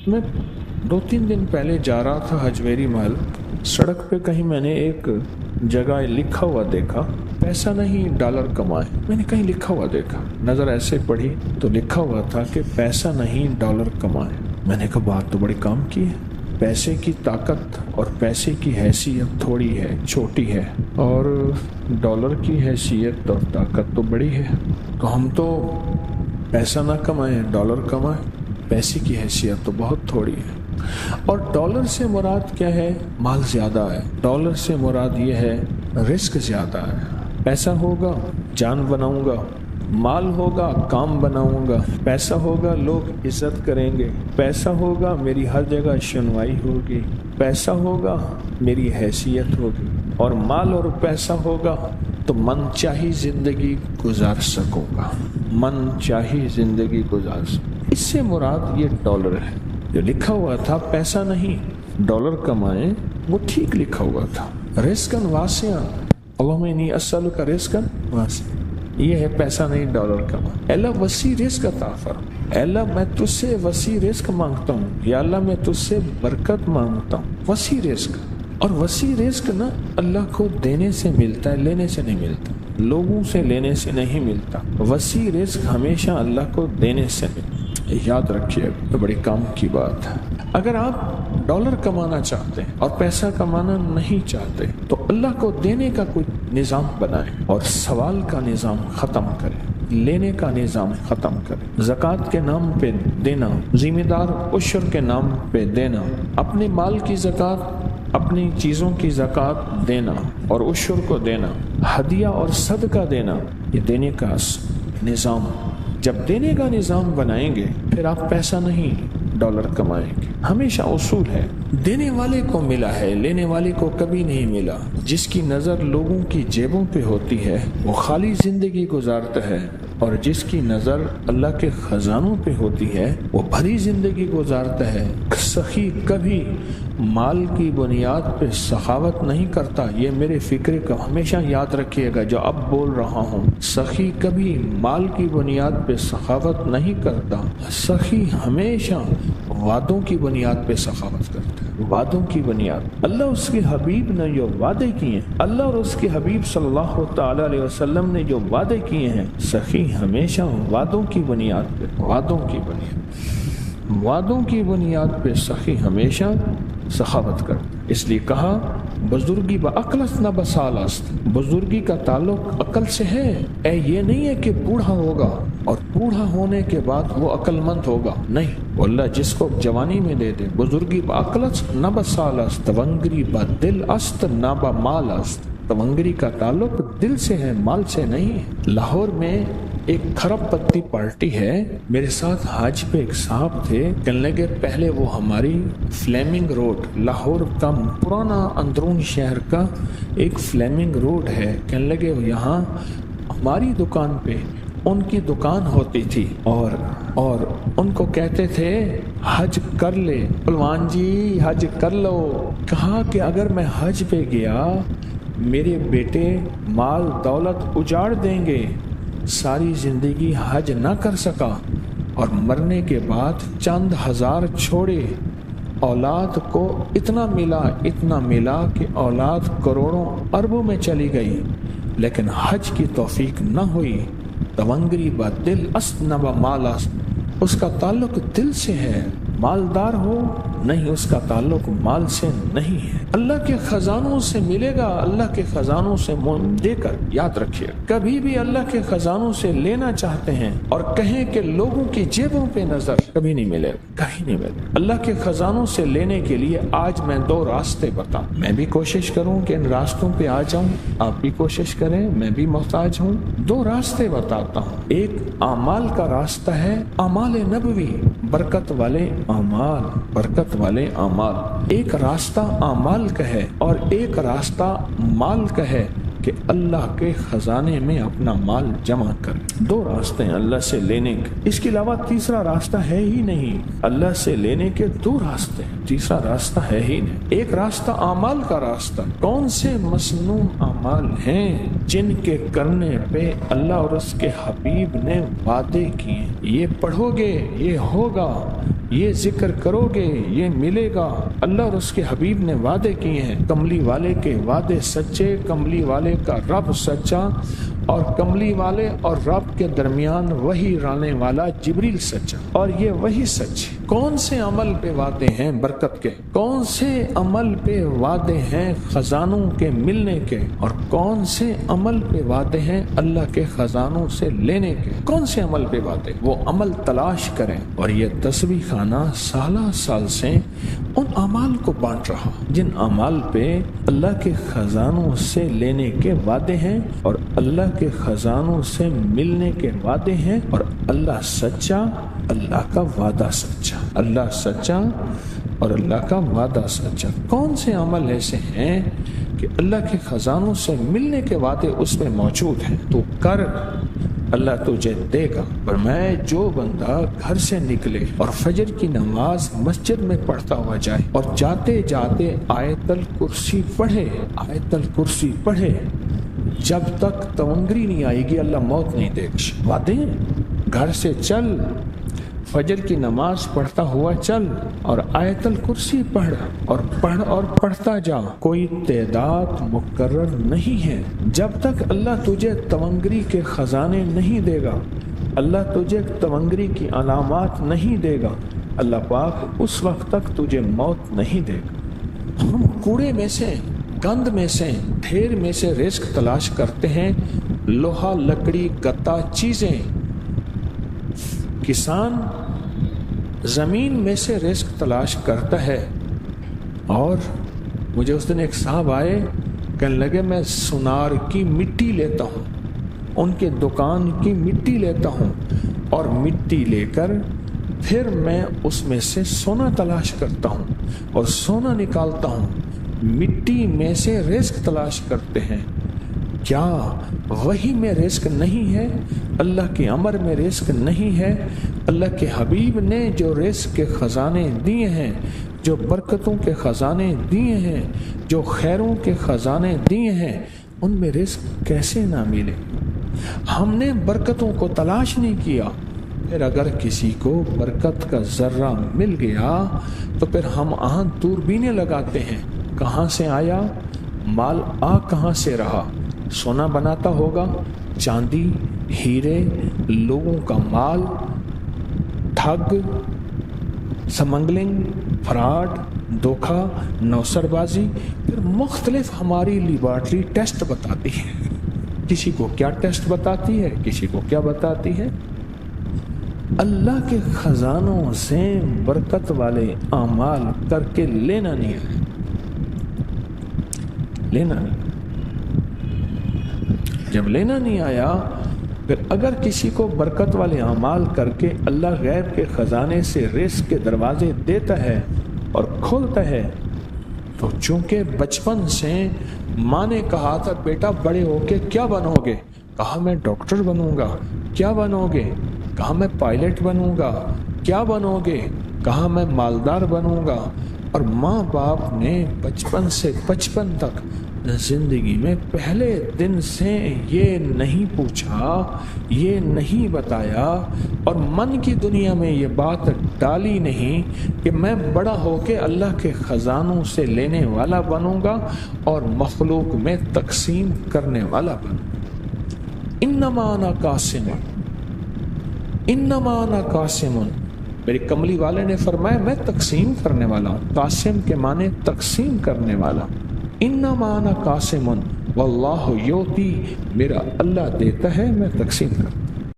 میں 2-3 दिन पहले जा रहा था हजमेरी महल। सड़क पे कहीं मैंने एक जगह लिखा हुआ देखा, पैसा नहीं डॉलर कमाए। मैंने कहीं लिखा हुआ देखा, नज़र ऐसे पड़ी तो लिखा हुआ था कि पैसा नहीं डॉलर कमाए। मैंने कहा बात तो बड़ी काम की है। पैसे की ताकत और पैसे की हैसियत थोड़ी है, छोटी है, और डॉलर की हैसियत और ताकत तो बड़ी है। तो हम तो पैसा ना कमाएं डॉलर कमाएं, पैसे की हैसियत तो बहुत थोड़ी है। और डॉलर से मुराद क्या है? माल ज़्यादा है। डॉलर से मुराद ये है रिस्क ज़्यादा है। पैसा होगा जान बनाऊंगा, माल होगा काम बनाऊंगा, पैसा होगा लोग इज्जत करेंगे, पैसा होगा मेरी हर जगह सुनवाई होगी, पैसा होगा मेरी हैसियत होगी, और माल और पैसा होगा तो मन चाही ज़िंदगी गुजार सकूंगा, मन चाही ज़िंदगी गुजार सकूंगा। इससे मुराद ये डॉलर है। जो लिखा हुआ था पैसा नहीं डॉलर कमाएं, वो ठीक लिखा हुआ था। रिस्कन वासिया, अल्लाहुम्मा इन्नी अस्सअलुका रिस्कन वासिया, ये है पैसा नहीं डॉलर कमा। अल्लाह वसी रिस्क अता फरमा। अल्लाह मैं तुझसे वसी रिस्क मांगता हूँ, या अल्लाह मैं तुझसे बरकत मांगता हूँ। वसी रिस्क, और वसी रिस्क ना अल्लाह को देने से मिलता है, लेने से नहीं मिलता, लोगों से लेने से नहीं मिलता। वसी रिस्क हमेशा अल्लाह को देने से मिलता। याद रखिए, तो बड़ी काम की बात है। अगर आप डॉलर कमाना चाहते हैं और पैसा कमाना नहीं चाहते तो अल्लाह को देने का कोई निज़ाम बनाएं और सवाल का निज़ाम ख़त्म करें, लेने का निज़ाम ख़त्म करें। ज़कात के नाम पे देना, ज़िम्मेदार उश्र के नाम पे देना, अपने माल की ज़कात, अपनी चीज़ों की ज़कात देना और उश्र को देना, हदिया और सदका देना, ये देने का निज़ाम। जब देने का निज़ाम बनाएंगे फिर आप पैसा नहीं डॉलर कमाएंगे। हमेशा उसूल है, देने वाले को मिला है, लेने वाले को कभी नहीं मिला। जिसकी नज़र लोगों की जेबों पे होती है वो खाली ज़िंदगी गुजारता है, और जिसकी नज़र अल्लाह के ख़जानों पे होती है वो भरी ज़िंदगी गुजारता है। सखी कभी माल की बुनियाद पे सखावत नहीं करता। ये मेरे फ़िक्र को हमेशा याद रखिएगा जो अब बोल रहा हूँ। सखी कभी माल की बुनियाद पे सखावत नहीं करता। सखी हमेशा वादों की बुनियाद पे सखावत करता है, वादों की बुनियाद। अल्लाह उसके हबीब ने जो वादे किए, अल्लाह और उसके हबीब सल्लल्लाहु ताला अलैहि वसल्लम ने जो वादे किए हैं, सखी हमेशा वादों की बुनियाद पे, वादों की बुनियाद, वादों की बुनियाद पे सखी हमेशा सखावत कर। इसलिए कहा बुजुर्गी ब अक्लस न बसालस्त, बुजुर्गी का ताल्लुक अकल से है। ए ये नहीं है कि बूढ़ा होगा और बूढ़ा होने के बाद वो अक्लमंद होगा, नहीं। वो अल्लाह जिसको जवानी में दे दे। बुजुर्गी ब अक्लस न बसालस्त, तवंगरी ब दिल अस्त न ब माल अस्त। तवंगरी का ताल्लुक दिल से है, माल से नहीं है। लाहौर में एक खरब पत्ती पार्टी है, मेरे साथ हज पे एक साहब थे। कहने लगे पहले वो हमारी फ्लेमिंग रोड, लाहौर का पुराना अंदरून शहर का एक फ्लेमिंग रोड है, कहने लगे यहाँ हमारी दुकान पे उनकी दुकान होती थी, और उनको कहते थे हज कर ले पलवान जी, हज कर लो। कहा कि अगर मैं हज पे गया मेरे बेटे माल दौलत उजाड़ देंगे, सारी जिंदगी हज ना कर सका, और मरने के बाद चंद हजार छोड़े, औलाद को इतना मिला कि औलाद करोड़ों अरबों में चली गई, लेकिन हज की तौफीक न हुई। तवंगरी ब दिल अस्त न ब माल अस्त, उसका ताल्लुक दिल से है, मालदार हो नहीं, उसका ताल्लुक माल से नहीं है। अल्लाह के खजानों से मिलेगा, अल्लाह के खजानों से देकर। याद रखिए, कभी भी अल्लाह के खजानों से लेना चाहते हैं और कहें कि लोगों की जेबों पे नजर, कभी नहीं मिलेगा, कहीं नहीं मिलेगा। अल्लाह के खजानों से लेने के लिए आज मैं 2 रास्ते बता, मैं भी कोशिश करूं कि इन रास्तों पे आ जाऊं, आप भी कोशिश करें, मैं भी मोहताज हूं। 2 रास्ते बताता हूं। एक अमाल का रास्ता है, अमाल नबवी, बरकत वाले अमाल, बरकत वाले अमाल। एक रास्ता अमाल का है और एक रास्ता माल का है कि अल्लाह के खजाने में अपना माल जमा कर। 2 रास्ते हैं अल्लाह से लेने के, इसके अलावा तीसरा रास्ता है ही नहीं। अल्लाह से लेने के 2 रास्ते हैं, तीसरा रास्ता है ही नहीं। एक रास्ता अमाल का रास्ता, कौन से मसनून अमाल हैं जिनके करने पे अल्लाह और उसके हबीब ने वादे किए, ये पढ़ोगे ये होगा, یہ ذکر کرو گے یہ ملے گا۔ اللہ اور اس کے حبیب نے وعدے کیے ہیں، کملی والے کے وعدے سچے، کملی والے کا رب سچا، اور کملی والے اور رب کے درمیان وہی لانے والا جبریل سچا، اور یہ وہی سچ ہے۔ کون سے عمل پہ وعدے ہیں برکت کے، کون سے عمل پہ وعدے ہیں خزانوں کے ملنے کے، اور کون سے عمل پہ وعدے ہیں اللہ کے خزانوں سے لینے کے؟ کون سے عمل پہ وعدے؟ وہ عمل تلاش کریں۔ اور یہ تسبیح خانہ سالہ سال سے ان اعمال کو بانٹ رہا جن اعمال پہ اللہ کے خزانوں سے لینے کے وعدے ہیں اور اللہ کے خزانوں سے ملنے کے وعدے ہیں، اور اللہ سچا، اللہ کا وعدہ سچا، اللہ سچا اور اللہ کا وعدہ سچا۔ کون سے عمل ایسے ہیں کہ اللہ کے خزانوں سے ملنے کے وعدے اس میں موجود ہیں؟ تو کر، اللہ تجھے دے گا۔ پر میں جو بندہ گھر سے نکلے اور فجر کی نماز مسجد میں پڑھتا ہوا جائے اور جاتے جاتے آیت الکرسی پڑھے، آیت الکرسی پڑھے، جب تک تونگری نہیں آئے گی اللہ موت نہیں دے گا۔ وعدے گھر سے چل، فجر کی نماز پڑھتا ہوا چل اور آیت الکرسی پڑھ اور پڑھتا جا۔ کوئی تعداد مقرر نہیں ہے۔ جب تک اللہ تجھے تونگری کے خزانے نہیں دے گا، اللہ تجھے تونگری کی علامات نہیں دے گا، اللہ پاک اس وقت تک تجھے موت نہیں دے گا۔ ہم کوڑے میں سے، گند میں سے، ڈھیر میں سے رزق تلاش کرتے ہیں، لوہا، لکڑی، گتا چیزیں۔ کسان زمین میں سے رزق تلاش کرتا ہے۔ اور مجھے اس دن ایک صاحب آئے، کہنے لگے میں سونار کی مٹی لیتا ہوں، ان کے دکان کی مٹی لیتا ہوں، اور مٹی لے کر پھر میں اس میں سے سونا تلاش کرتا ہوں اور سونا نکالتا ہوں۔ مٹی میں سے رزق تلاش کرتے ہیں۔ کیا وہی میں رزق نہیں ہے؟ اللہ کے امر میں رزق نہیں ہے؟ اللہ کے حبیب نے جو رزق کے خزانے دیے ہیں، جو برکتوں کے خزانے دیے ہیں، جو خیروں کے خزانے دیے ہیں، ان میں رزق کیسے نہ ملے؟ ہم نے برکتوں کو تلاش نہیں کیا۔ پھر اگر کسی کو برکت کا ذرہ مل گیا تو پھر ہم دوربینیں لگاتے ہیں، کہاں سے آیا مال، کہاں سے رہا؟ سونا بناتا ہوگا، چاندی، ہیرے، لوگوں کا مال، ٹھگ، سمگلنگ، فراڈ، دھوکہ، نوسر بازی۔ پھر مختلف ہماری لیبارٹری ٹیسٹ بتاتی ہے، کسی کو کیا ٹیسٹ بتاتی ہے، کسی کو کیا بتاتی ہے۔ اللہ کے خزانوں سے برکت والے اعمال کر کے لینا نہیں ہے، لینا نہیں۔ جب لینا نہیں آیا، پھر اگر کسی کو برکت والے اعمال کر کے اللہ غیب کے خزانے سے رزق کے دروازے دیتا ہے اور کھولتا ہے، تو چونکہ بچپن سے ماں نے کہا تھا بیٹا بڑے ہو کے کیا بنو گے، کہا میں ڈاکٹر بنوں گا۔ کیا بنو گے؟ کہا میں پائلٹ بنوں گا۔ کیا بنو گے؟ کہا میں مالدار بنوں گا۔ اور ماں باپ نے بچپن سے بچپن تک زندگی میں پہلے دن سے یہ نہیں پوچھا، یہ نہیں بتایا، اور من کی دنیا میں یہ بات ڈالی نہیں کہ میں بڑا ہو کے اللہ کے خزانوں سے لینے والا بنوں گا اور مخلوق میں تقسیم کرنے والا بنوں گا۔ انما انا قاسم، انما انا قاسم، میرے کملی والے نے فرمایا میں تقسیم کرنے والا ہوں۔ قاسم کے معنی تقسیم کرنے والا۔ انما انا قاسم واللہ یؤتی، میرا اللہ دیتا ہے، میں تقسیم کرتا ہوں۔